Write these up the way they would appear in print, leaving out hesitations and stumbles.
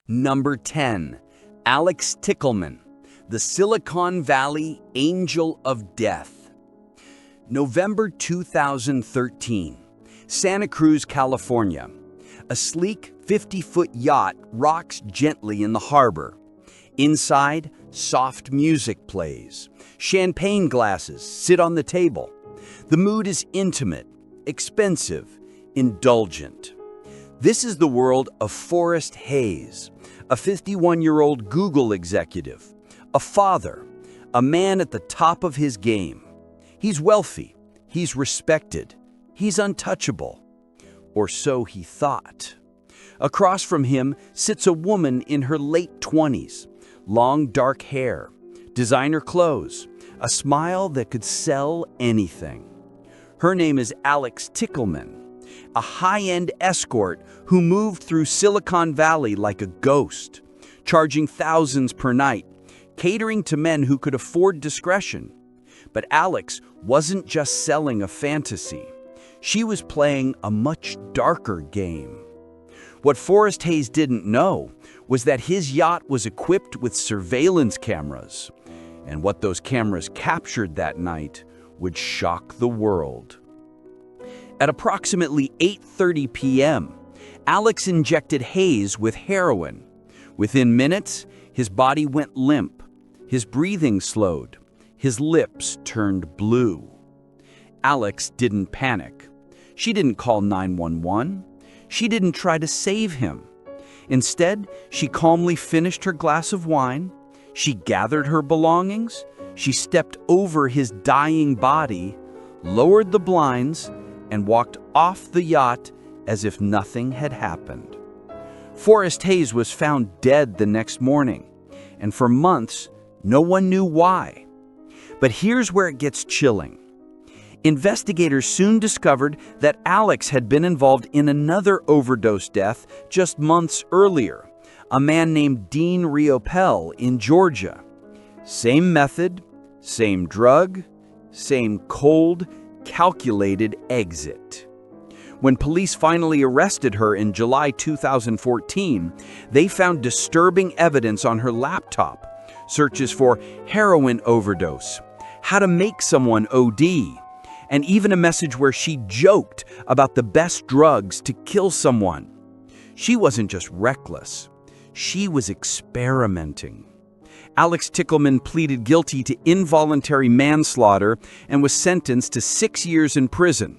Number 10. Alix Tichelman, the Silicon Valley Angel of Death. November 2013. Santa Cruz, California. A sleek 50-foot yacht rocks gently in the harbor. Inside, soft music plays. Champagne glasses sit on the table. The mood is intimate, expensive, indulgent. This is the world of Forrest Hayes, a 51-year-old Google executive, a father, a man at the top of his game. He's wealthy, he's respected, he's untouchable. Or so he thought. Across from him sits a woman in her late 20s, long dark hair, designer clothes, a smile that could sell anything. Her name is Alix Tichelman, a high-end escort who moved through Silicon Valley like a ghost, charging thousands per night, catering to men who could afford discretion. But Alix wasn't just selling a fantasy. She was playing a much darker game. What Forrest Hayes didn't know was that his yacht was equipped with surveillance cameras, and what those cameras captured that night would shock the world. At approximately 8:30 p.m., Alix injected Hayes with heroin. Within minutes, his body went limp, his breathing slowed, his lips turned blue. Alix didn't panic. She didn't call 911. She didn't try to save him. Instead, she calmly finished her glass of wine. She gathered her belongings. She stepped over his dying body, lowered the blinds, and walked off the yacht as if nothing had happened. Forrest Hayes was found dead the next morning, and for months, no one knew why. But here's where it gets chilling. Investigators soon discovered that Alix had been involved in another overdose death just months earlier, a man named Dean Riopel in Georgia. Same method, same drug, same cold, calculated exit. When police finally arrested her in July 2014, they found disturbing evidence on her laptop, searches for heroin overdose, how to make someone OD, and even a message where she joked about the best drugs to kill someone. She wasn't just reckless, she was experimenting. Alix Tichelman pleaded guilty to involuntary manslaughter and was sentenced to 6 years in prison.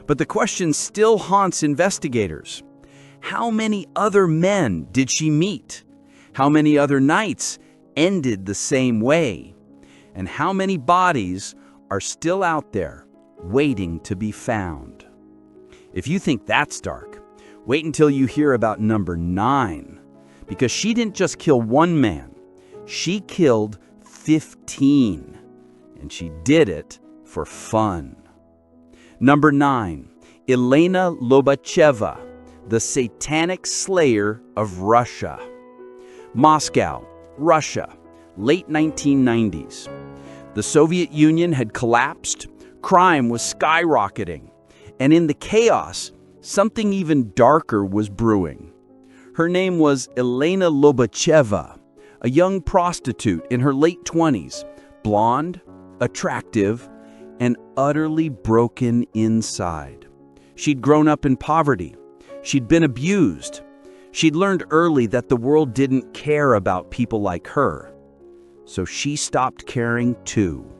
But the question still haunts investigators. How many other men did she meet? How many other nights ended the same way? And how many bodies are still out there waiting to be found? If you think that's dark, wait until you hear about number 9. Because she didn't just kill one man. She killed 15, and she did it for fun. Number 9, Elena Lobacheva, the Satanic Slayer of Russia. Moscow, Russia, late 1990s. The Soviet Union had collapsed, crime was skyrocketing, and in the chaos, something even darker was brewing. Her name was Elena Lobacheva, a young prostitute in her late 20s, blonde, attractive, and utterly broken inside. She'd grown up in poverty. She'd been abused. She'd learned early that the world didn't care about people like her. So she stopped caring too.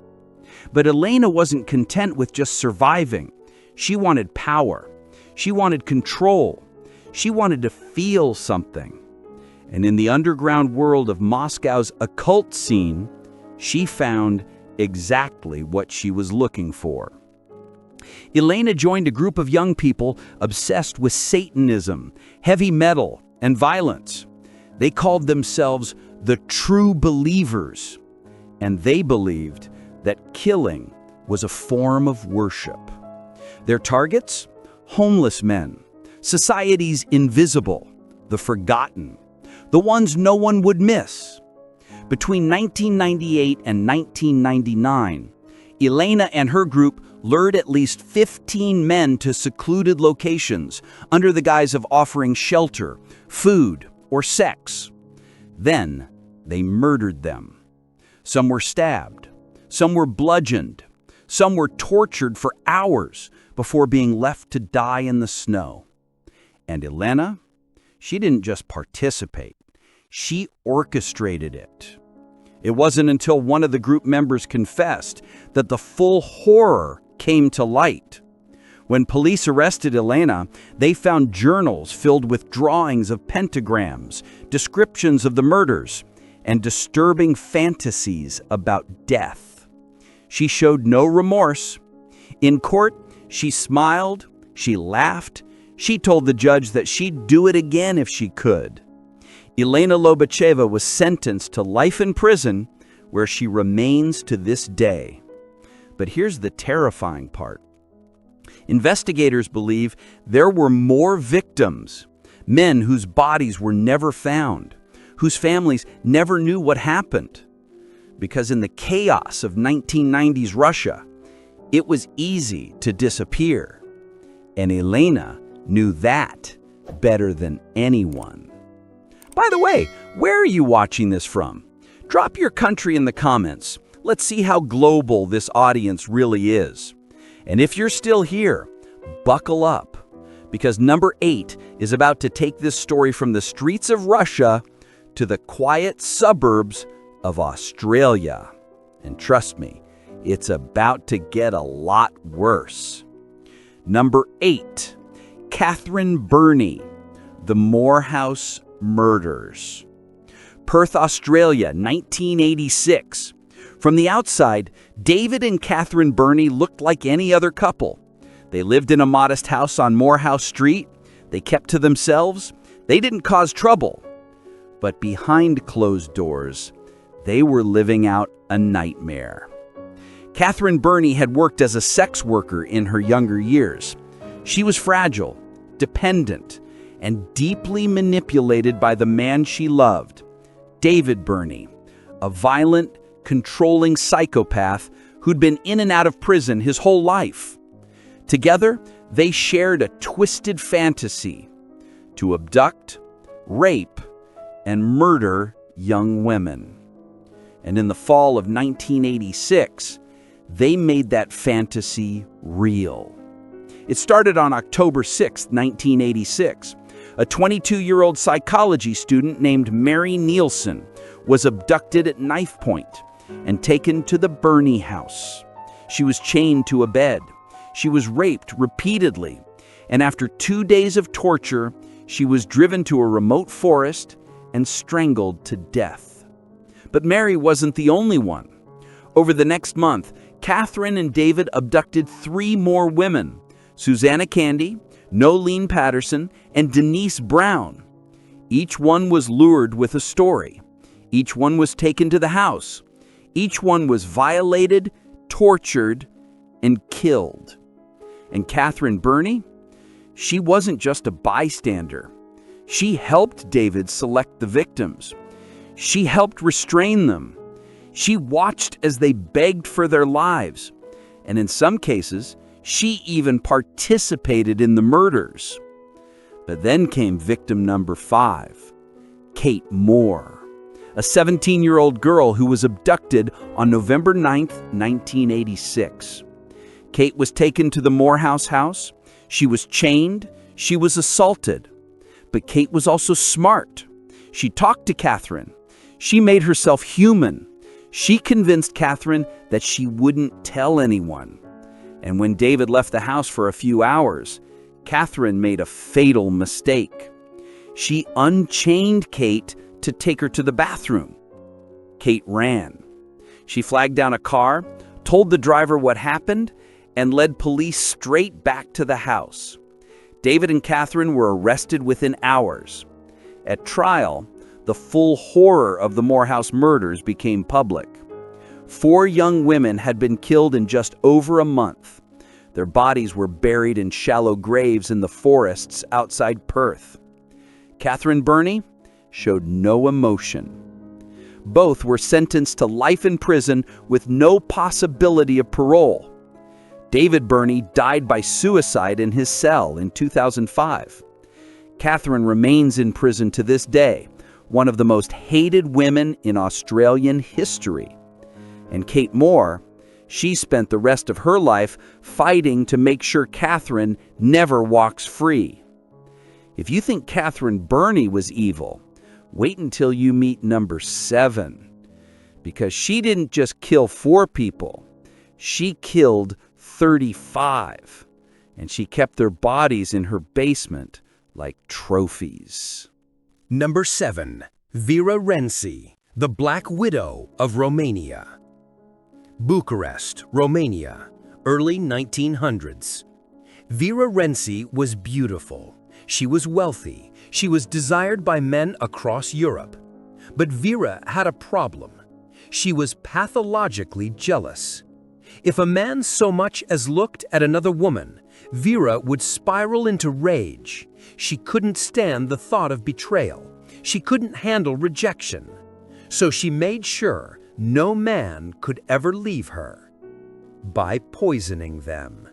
But Elena wasn't content with just surviving. She wanted power. She wanted control. She wanted to feel something. And in the underground world of Moscow's occult scene, she found exactly what she was looking for. Elena joined a group of young people obsessed with Satanism, heavy metal, and violence. They called themselves the True Believers, and they believed that killing was a form of worship. Their targets? Homeless men, society's invisible, the forgotten, the ones no one would miss. Between 1998 and 1999, Elena and her group lured at least 15 men to secluded locations under the guise of offering shelter, food, or sex. Then they murdered them. Some were stabbed, some were bludgeoned, some were tortured for hours before being left to die in the snow. And Elena, she didn't just participate, she orchestrated it. It wasn't until one of the group members confessed that the full horror came to light. When police arrested Elena, they found journals filled with drawings of pentagrams, descriptions of the murders, and disturbing fantasies about death. She showed no remorse. In court, she smiled, she laughed, she told the judge that she'd do it again if she could. Elena Lobacheva was sentenced to life in prison, where she remains to this day. But here's the terrifying part. Investigators believe there were more victims, men whose bodies were never found, whose families never knew what happened. Because in the chaos of 1990s Russia, it was easy to disappear. And Elena knew that better than anyone. By the way, where are you watching this from? Drop your country in the comments. Let's see how global this audience really is. And if you're still here, buckle up, because number 8 is about to take this story from the streets of Russia to the quiet suburbs of Australia. And trust me, it's about to get a lot worse. Number 8, Catherine Birnie, the Moorhouse Murders. Perth, Australia, 1986. From the outside, David and Catherine Birnie looked like any other couple. They lived in a modest house on Moorhouse Street. They kept to themselves. They didn't cause trouble. But behind closed doors, they were living out a nightmare. Catherine Birnie had worked as a sex worker in her younger years. She was fragile, dependent, and deeply manipulated by the man she loved, David Birnie, a violent, controlling psychopath who'd been in and out of prison his whole life. Together, they shared a twisted fantasy to abduct, rape, and murder young women. And in the fall of 1986, they made that fantasy real. It started on October 6, 1986. A 22-year-old psychology student named Mary Nielsen was abducted at knife point and taken to the Birnie house. She was chained to a bed. She was raped repeatedly, and after 2 days of torture, she was driven to a remote forest and strangled to death. But Mary wasn't the only one. Over the next month, Catherine and David abducted 3 more women: Susanna Candy, Nolene Patterson, and Denise Brown. Each one was lured with a story. Each one was taken to the house. Each one was violated, tortured, and killed. And Catherine Birnie? She wasn't just a bystander. She helped David select the victims. She helped restrain them. She watched as they begged for their lives. And in some cases, she even participated in the murders. But then came victim number 5, Kate Moore, a 17-year-old girl who was abducted on November 9, 1986. Kate was taken to the Moorhouse house. She was chained. She was assaulted. But Kate was also smart. She talked to Catherine. She made herself human. She convinced Catherine that she wouldn't tell anyone. And when David left the house for a few hours, Catherine made a fatal mistake. She unchained Kate to take her to the bathroom. Kate ran. She flagged down a car, told the driver what happened, and led police straight back to the house. David and Catherine were arrested within hours. At trial, the full horror of the Moorhouse murders became public. 4 young women had been killed in just over a month. Their bodies were buried in shallow graves in the forests outside Perth. Catherine Birnie showed no emotion. Both were sentenced to life in prison with no possibility of parole. David Birnie died by suicide in his cell in 2005. Catherine remains in prison to this day, one of the most hated women in Australian history. And Kate Moore, she spent the rest of her life fighting to make sure Catherine never walks free. If you think Catherine Birnie was evil, wait until you meet number 7. Because she didn't just kill 4 people, she killed 35. And she kept their bodies in her basement like trophies. Number 7. Vera Renczi, the Black Widow of Romania. Bucharest, Romania, early 1900s. Vera Renczi was beautiful. She was wealthy. She was desired by men across Europe. But Vera had a problem. She was pathologically jealous. If a man so much as looked at another woman, Vera would spiral into rage. She couldn't stand the thought of betrayal. She couldn't handle rejection. So she made sure no man could ever leave her by poisoning them.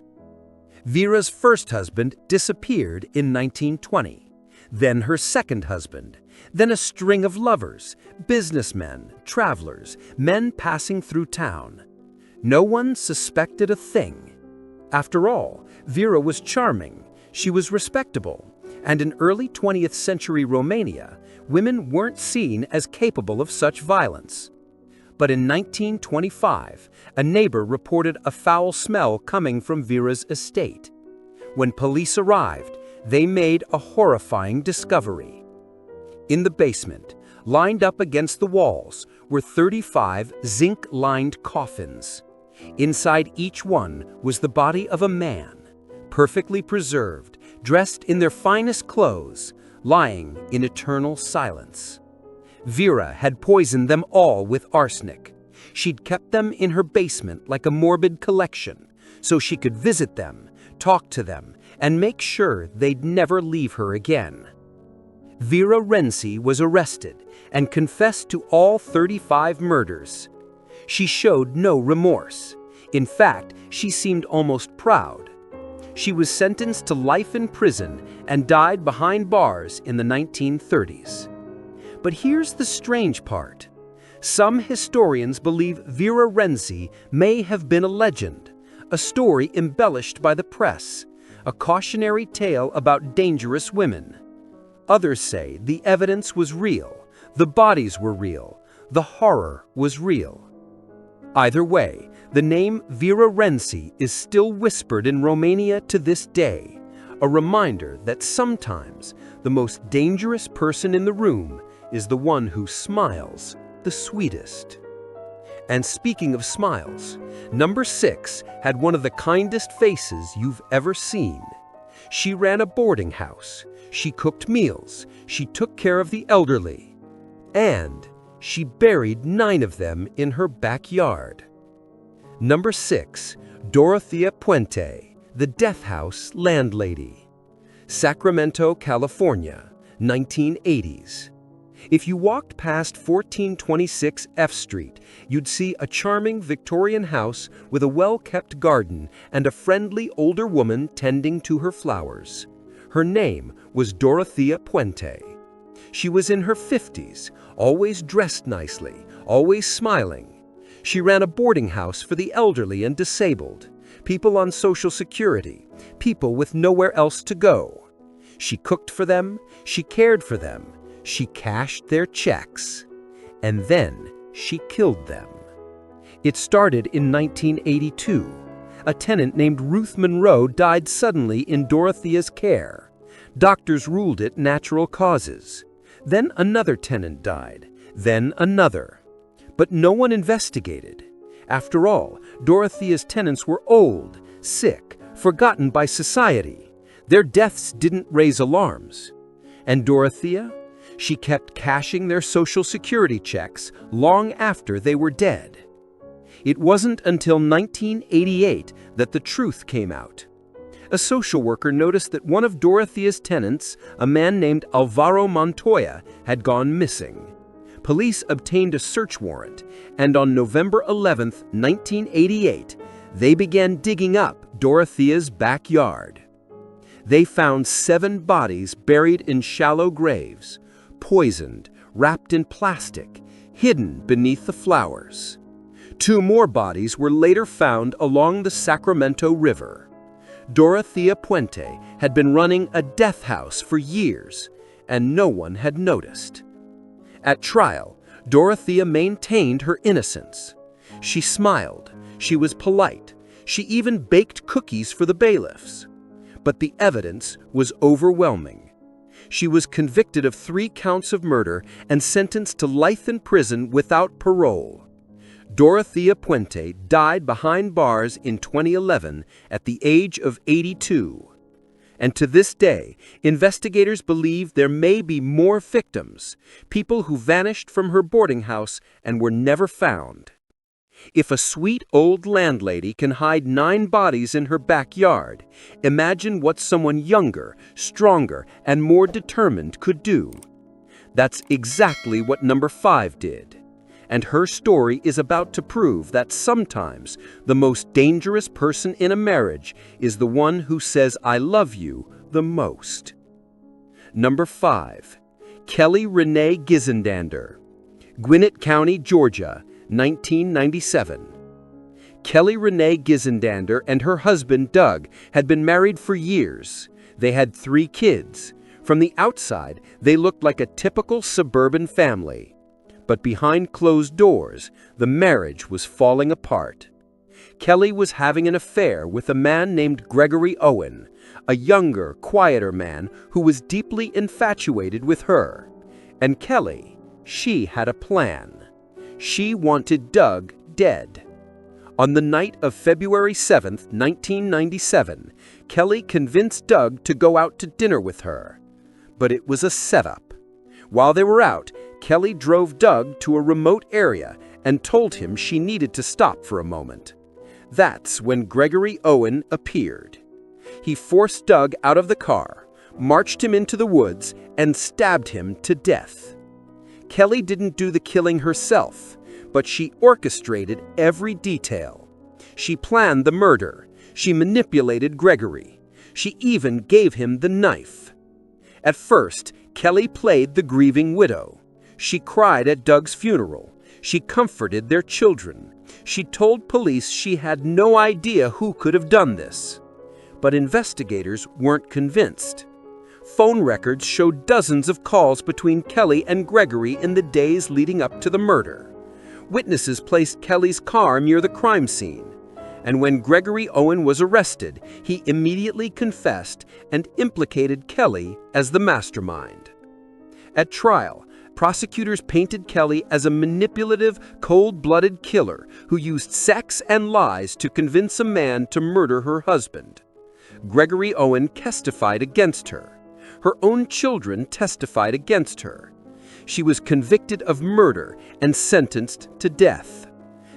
Vera's first husband disappeared in 1920, then her second husband, then a string of lovers, businessmen, travelers, men passing through town. No one suspected a thing. After all, Vera was charming, she was respectable, and in early 20th century Romania, women weren't seen as capable of such violence. But in 1925, a neighbor reported a foul smell coming from Vera's estate. When police arrived, they made a horrifying discovery. In the basement, lined up against the walls, were 35 zinc-lined coffins. Inside each one was the body of a man, perfectly preserved, dressed in their finest clothes, lying in eternal silence. Vera had poisoned them all with arsenic. She'd kept them in her basement like a morbid collection, so she could visit them, talk to them, and make sure they'd never leave her again. Vera Renczi was arrested and confessed to all 35 murders. She showed no remorse. In fact, she seemed almost proud. She was sentenced to life in prison and died behind bars in the 1930s. But here's the strange part. Some historians believe Vera Renczi may have been a legend, a story embellished by the press, a cautionary tale about dangerous women. Others say the evidence was real, the bodies were real, the horror was real. Either way, the name Vera Renczi is still whispered in Romania to this day, a reminder that sometimes the most dangerous person in the room is the one who smiles the sweetest. And speaking of smiles, number 6 had one of the kindest faces you've ever seen. She ran a boarding house, she cooked meals, she took care of the elderly, and she buried 9 of them in her backyard. Number 6, Dorothea Puente, the Death House Landlady. Sacramento, California, 1980s. If you walked past 1426 F Street, you'd see a charming Victorian house with a well-kept garden and a friendly older woman tending to her flowers. Her name was Dorothea Puente. She was in her 50s, always dressed nicely, always smiling. She ran a boarding house for the elderly and disabled, people on Social Security, people with nowhere else to go. She cooked for them, she cared for them, she cashed their checks, and then she killed them. It started in 1982. A tenant named Ruth Monroe died suddenly in Dorothea's care. Doctors ruled it natural causes. Then another tenant died, then another. But no one investigated. After all, Dorothea's tenants were old, sick, forgotten by society. Their deaths didn't raise alarms. And Dorothea? She kept cashing their Social Security checks long after they were dead. It wasn't until 1988 that the truth came out. A social worker noticed that one of Dorothea's tenants, a man named Alvaro Montoya, had gone missing. Police obtained a search warrant, and on November 11, 1988, they began digging up Dorothea's backyard. They found 7 bodies buried in shallow graves, poisoned, wrapped in plastic, hidden beneath the flowers. 2 more bodies were later found along the Sacramento River. Dorothea Puente had been running a death house for years, and no one had noticed. At trial, Dorothea maintained her innocence. She smiled, she was polite, she even baked cookies for the bailiffs. But the evidence was overwhelming. She was convicted of 3 counts of murder and sentenced to life in prison without parole. Dorothea Puente died behind bars in 2011 at the age of 82. And to this day, investigators believe there may be more victims, people who vanished from her boarding house and were never found. If a sweet old landlady can hide 9 bodies in her backyard, imagine what someone younger, stronger, and more determined could do. That's exactly what number 5 did. And her story is about to prove that sometimes the most dangerous person in a marriage is the one who says "I love you" the most. Number 5. Kelly Renee Gissendaner, Gwinnett County, Georgia, 1997. Kelly Renee Gissendaner and her husband Doug had been married for years. They had 3 kids. From the outside, they looked like a typical suburban family. But behind closed doors, the marriage was falling apart. Kelly was having an affair with a man named Gregory Owen, a younger, quieter man who was deeply infatuated with her. And Kelly, she had a plan. She wanted Doug dead. On the night of February 7, 1997, Kelly convinced Doug to go out to dinner with her. But it was a setup. While they were out, Kelly drove Doug to a remote area and told him she needed to stop for a moment. That's when Gregory Owen appeared. He forced Doug out of the car, marched him into the woods, and stabbed him to death. Kelly didn't do the killing herself, but she orchestrated every detail. She planned the murder. She manipulated Gregory. She even gave him the knife. At first, Kelly played the grieving widow. She cried at Doug's funeral. She comforted their children. She told police she had no idea who could have done this. But investigators weren't convinced. Phone records showed dozens of calls between Kelly and Gregory in the days leading up to the murder. Witnesses placed Kelly's car near the crime scene. And when Gregory Owen was arrested, he immediately confessed and implicated Kelly as the mastermind. At trial, prosecutors painted Kelly as a manipulative, cold-blooded killer who used sex and lies to convince a man to murder her husband. Gregory Owen testified against her. Her own children testified against her. She was convicted of murder and sentenced to death.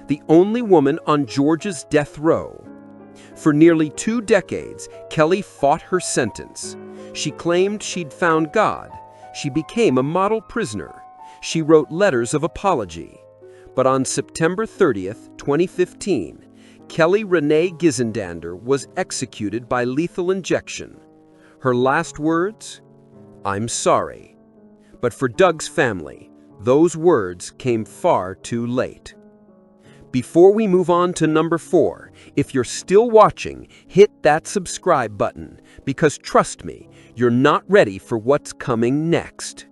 The only woman on Georgia's death row. For nearly 2 decades, Kelly fought her sentence. She claimed she'd found God. She became a model prisoner. She wrote letters of apology. But on September 30th, 2015, Kelly Renee Gissendaner was executed by lethal injection. Her last words? "I'm sorry." But for Doug's family, those words came far too late. Before we move on to number 4, if you're still watching, hit that subscribe button, because trust me, you're not ready for what's coming next.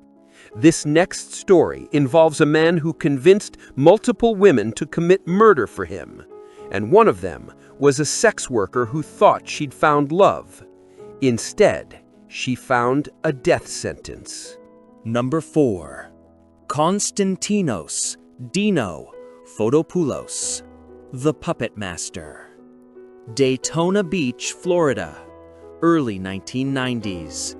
This next story involves a man who convinced multiple women to commit murder for him, and one of them was a sex worker who thought she'd found love. Instead, she found a death sentence. Number 4. Constantinos, Dino, Fotopoulos, the Puppetmaster. Daytona Beach, Florida, early 1990s.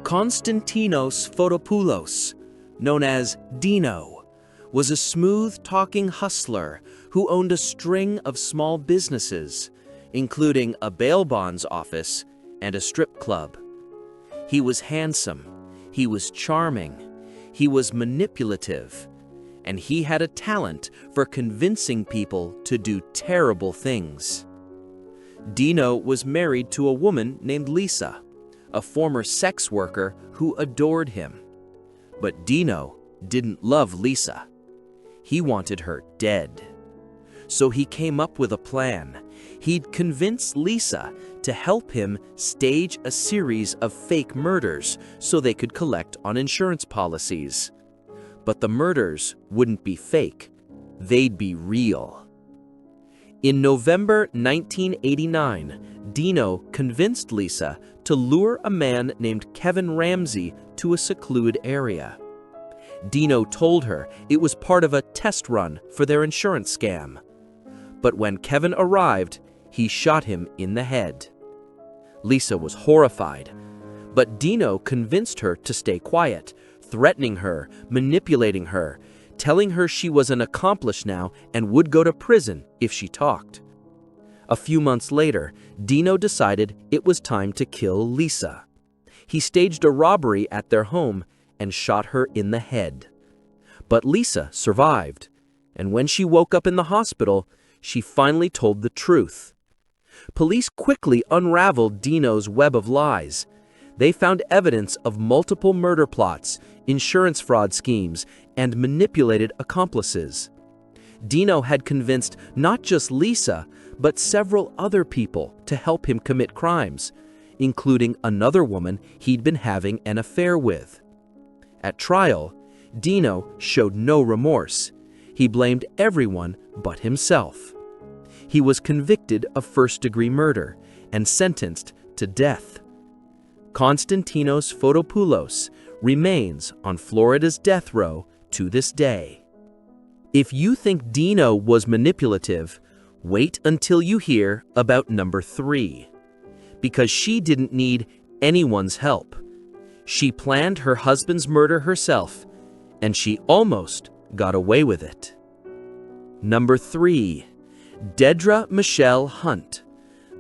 Constantinos Fotopoulos, known as Dino, was a smooth-talking hustler who owned a string of small businesses, including a bail bonds office and a strip club. He was handsome, he was charming, he was manipulative, and he had a talent for convincing people to do terrible things. Dino was married to a woman named Lisa. a former sex worker who adored him. But Dino didn't love Lisa. He wanted her dead. So he came up with a plan. He'd convince Lisa to help him stage a series of fake murders so they could collect on insurance policies. But the murders wouldn't be fake. They'd be real. In November 1989, Dino convinced Lisa to lure a man named Kevin Renczi to a secluded area. Dino told her it was part of a test run for their insurance scam. But when Kevin arrived, he shot him in the head. Lisa was horrified, but Dino convinced her to stay quiet, threatening her, manipulating her, telling her she was an accomplice now and would go to prison if she talked. A few months later, Dino decided it was time to kill Lisa. He staged a robbery at their home and shot her in the head. But Lisa survived, and when she woke up in the hospital, she finally told the truth. Police quickly unraveled Dino's web of lies. They found evidence of multiple murder plots, insurance fraud schemes, and manipulated accomplices. Dino had convinced not just Lisa, but several other people to help him commit crimes, including another woman he'd been having an affair with. At trial, Dino showed no remorse. He blamed everyone but himself. He was convicted of first-degree murder and sentenced to death. Constantinos Fotopoulos remains on Florida's death row to this day. If you think Dino was manipulative, wait until you hear about number 3. Because she didn't need anyone's help. She planned her husband's murder herself, and she almost got away with it. Number 3. Dedra Michelle Hunt,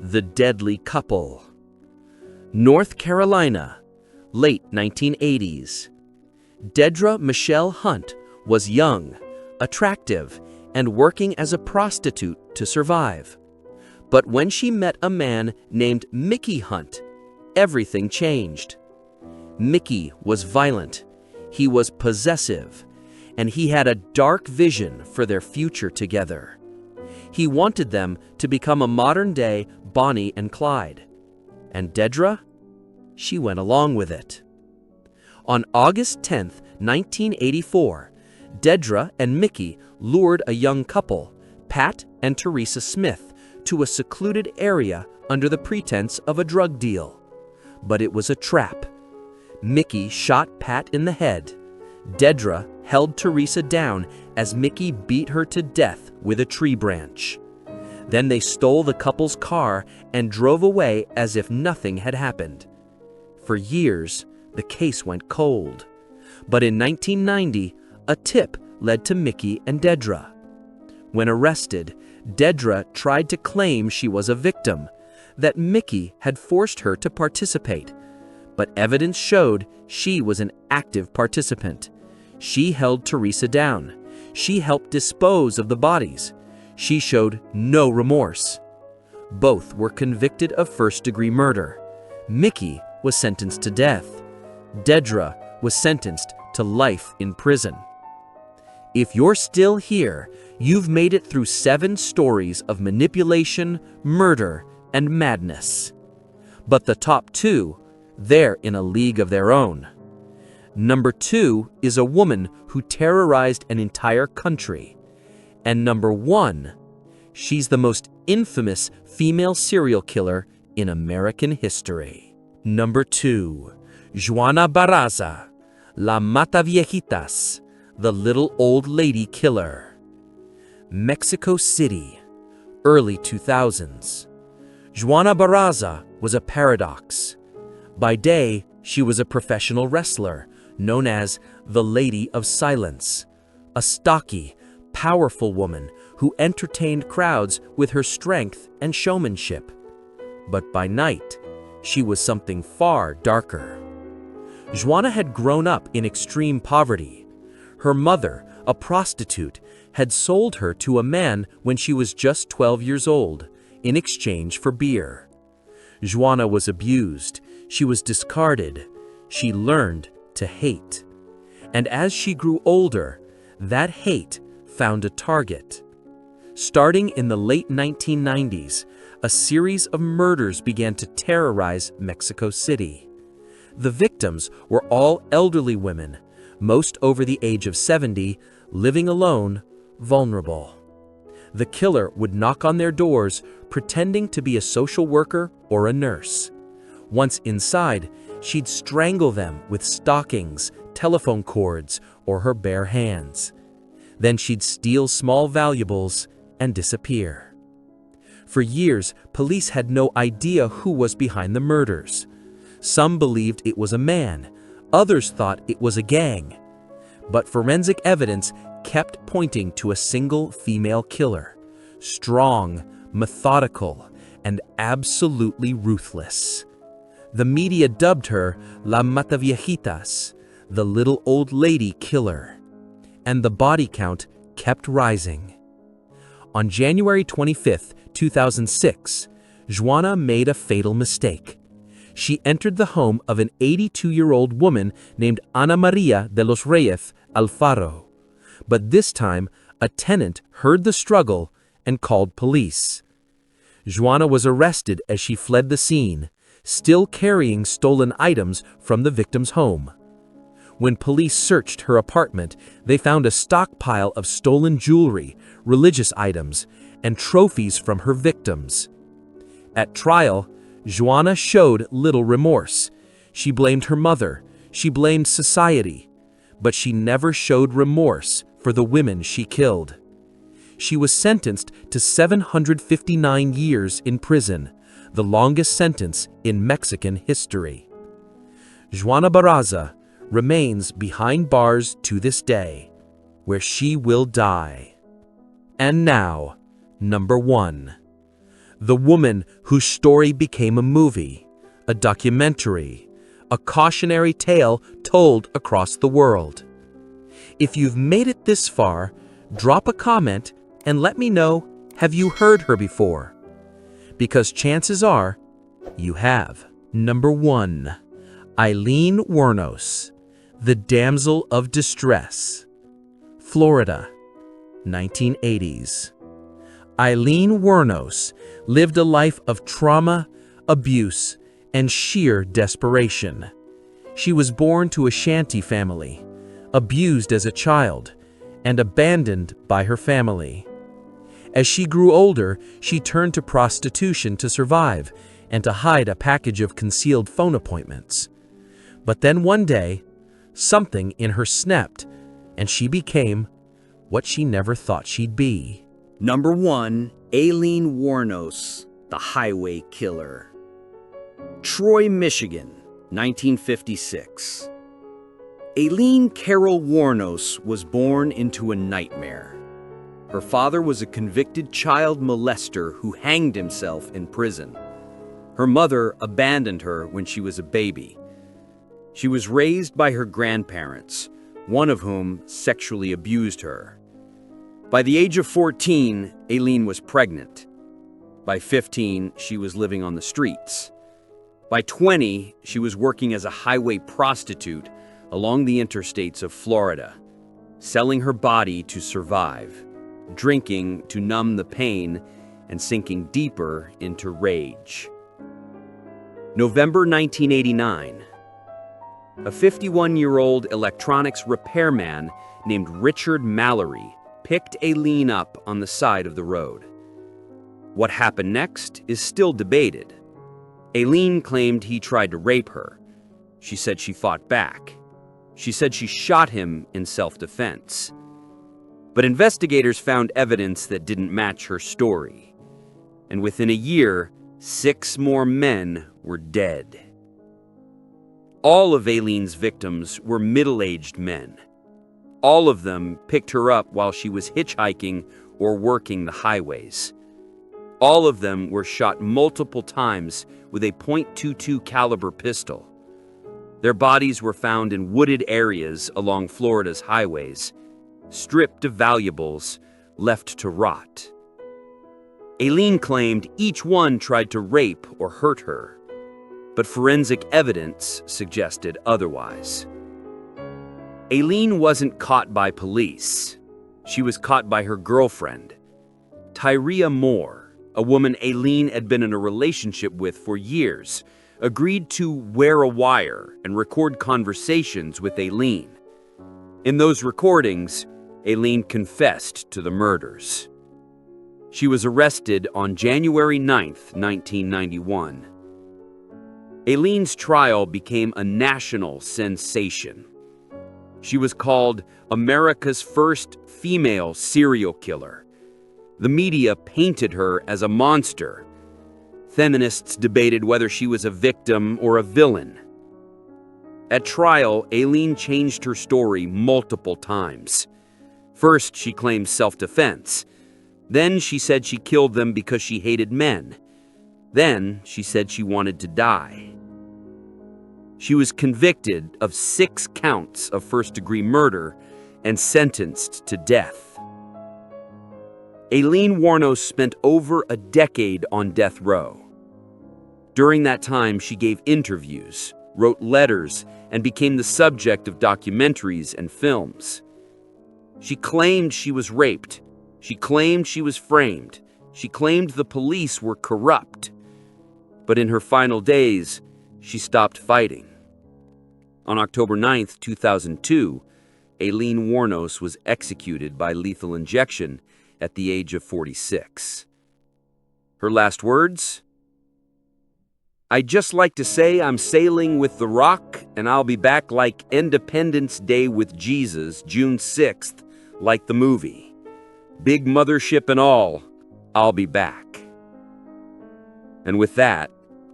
the deadly couple. North Carolina, late 1980s. Dedra Michelle Hunt was young, attractive, and working as a prostitute to survive. But when she met a man named Mickey Hunt, everything changed. Mickey was violent, he was possessive, and he had a dark vision for their future together. He wanted them to become a modern-day Bonnie and Clyde. And Dedra? She went along with it. On August 10, 1984, Dedra and Mickey lured a young couple, Pat and Teresa Smith, to a secluded area under the pretense of a drug deal. But it was a trap. Mickey shot Pat in the head. Dedra held Teresa down as Mickey beat her to death with a tree branch. Then they stole the couple's car and drove away as if nothing had happened. For years, the case went cold. But in 1990, a tip led to Mickey and Dedra. When arrested, Dedra tried to claim she was a victim, that Mickey had forced her to participate. But evidence showed she was an active participant. She held Teresa down. She helped dispose of the bodies. She showed no remorse. Both were convicted of first-degree murder. Mickey was sentenced to death. Dedra was sentenced to life in prison. If you're still here, you've made it through 7 stories of manipulation, murder, and madness. But the top 2, they're in a league of their own. Number 2 is a woman who terrorized an entire country. And number 1, she's the most infamous female serial killer in American history. Number 2, Juana Barraza, La Mataviejitas, the little old lady killer. Mexico City, early 2000s. Juana Barraza was a paradox. By day, she was a professional wrestler, known as the Lady of Silence, a stocky, powerful woman who entertained crowds with her strength and showmanship. But by night, she was something far darker. Juana had grown up in extreme poverty. Her mother, a prostitute, had sold her to a man when she was just 12 years old, in exchange for beer. Juana was abused. She was discarded. She learned to hate. And as she grew older, that hate found a target. Starting in the late 1990s, a series of murders began to terrorize Mexico City. The victims were all elderly women, most over the age of 70, living alone, vulnerable. The killer would knock on their doors, pretending to be a social worker or a nurse. Once inside, she'd strangle them with stockings, telephone cords, or her bare hands. Then she'd steal small valuables and disappear. For years, police had no idea who was behind the murders. Some believed it was a man, others thought it was a gang. But forensic evidence kept pointing to a single female killer, strong, methodical, and absolutely ruthless. The media dubbed her La Mataviejitas, the little old lady killer. And the body count kept rising. On January 25, 2006, Juana made a fatal mistake. She entered the home of an 82-year-old woman named Ana Maria de los Reyes Alfaro. But this time, a tenant heard the struggle and called police. Juana was arrested as she fled the scene, still carrying stolen items from the victim's home. When police searched her apartment, they found a stockpile of stolen jewelry, religious items, and trophies from her victims. At trial, Juana showed little remorse. She blamed her mother, she blamed society, but she never showed remorse for the women she killed. She was sentenced to 759 years in prison, the longest sentence in Mexican history. Juana Barraza remains behind bars to this day, where she will die. And now, number 1. The woman whose story became a movie, a documentary, a cautionary tale told across the world. If you've made it this far, drop a comment and let me know, have you heard her before? Because chances are, you have. Number 1. Aileen Wuornos, the Damsel of Distress. Florida, 1980s. Aileen Wuornos lived a life of trauma, abuse, and sheer desperation. She was born to a shanty family, abused as a child, and abandoned by her family. As she grew older, she turned to prostitution to survive and to hide a package of concealed phone appointments. But then one day, something in her snapped, and she became what she never thought she'd be. Number 1. Aileen Wuornos, the Highway Killer. Troy, Michigan, 1956. Aileen Carol Wuornos was born into a nightmare. Her father was a convicted child molester who hanged himself in prison. Her mother abandoned her when she was a baby. She was raised by her grandparents, one of whom sexually abused her. By the age of 14, Aileen was pregnant. By 15, she was living on the streets. By 20, she was working as a highway prostitute along the interstates of Florida, selling her body to survive, drinking to numb the pain, and sinking deeper into rage. November 1989. A 51-year-old electronics repairman named Richard Mallory picked Aileen up on the side of the road. What happened next is still debated. Aileen claimed he tried to rape her. She said she fought back. She said she shot him in self-defense. But investigators found evidence that didn't match her story. And within a year, 6 more men were dead. All of Aileen's victims were middle-aged men. All of them picked her up while she was hitchhiking or working the highways. All of them were shot multiple times with a .22 caliber pistol. Their bodies were found in wooded areas along Florida's highways, stripped of valuables, left to rot. Aileen claimed each one tried to rape or hurt her. but forensic evidence suggested otherwise. Aileen wasn't caught by police. She was caught by her girlfriend, Tyria Moore, a woman Aileen had been in a relationship with for years, agreed to wear a wire and record conversations with Aileen. In those recordings, Aileen confessed to the murders. She was arrested on January 9th, 1991. Aileen's trial became a national sensation. She was called America's first female serial killer. The media painted her as a monster. Feminists debated whether she was a victim or a villain. At trial, Aileen changed her story multiple times. First, she claimed self-defense. Then she said she killed them because she hated men. Then she said she wanted to die. She was convicted of 6 counts of first-degree murder and sentenced to death. Aileen Wuornos spent over a decade on death row. During that time, she gave interviews, wrote letters, and became the subject of documentaries and films. She claimed she was raped. She claimed she was framed. She claimed the police were corrupt. But in her final days, she stopped fighting. On October 9, 2002, Aileen Wuornos was executed by lethal injection at the age of 46. Her last words? "I'd just like to say I'm sailing with the Rock, and I'll be back like Independence Day with Jesus, June 6th, like the movie. Big mothership and all, I'll be back." And with that,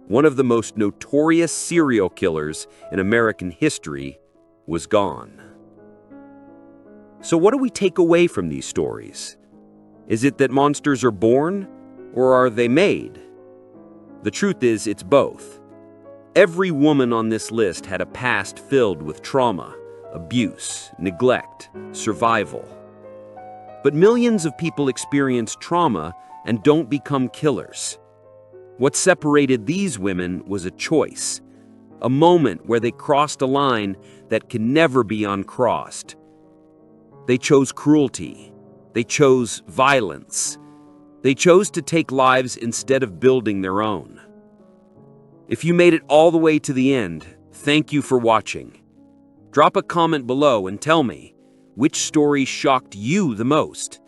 one of the most notorious serial killers in American history was gone. So what do we take away from these stories? Is it that monsters are born, or are they made? The truth is, it's both. Every woman on this list had a past filled with trauma, abuse, neglect, survival. But millions of people experience trauma and don't become killers. What separated these women was a choice, a moment where they crossed a line that can never be uncrossed. They chose cruelty. They chose violence. They chose to take lives instead of building their own. If you made it all the way to the end, thank you for watching. Drop a comment below and tell me which story shocked you the most.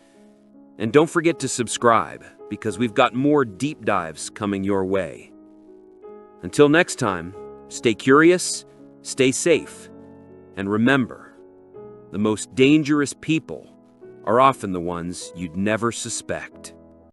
And don't forget to subscribe, because we've got more deep dives coming your way. Until next time, stay curious, stay safe, and remember, the most dangerous people are often the ones you'd never suspect.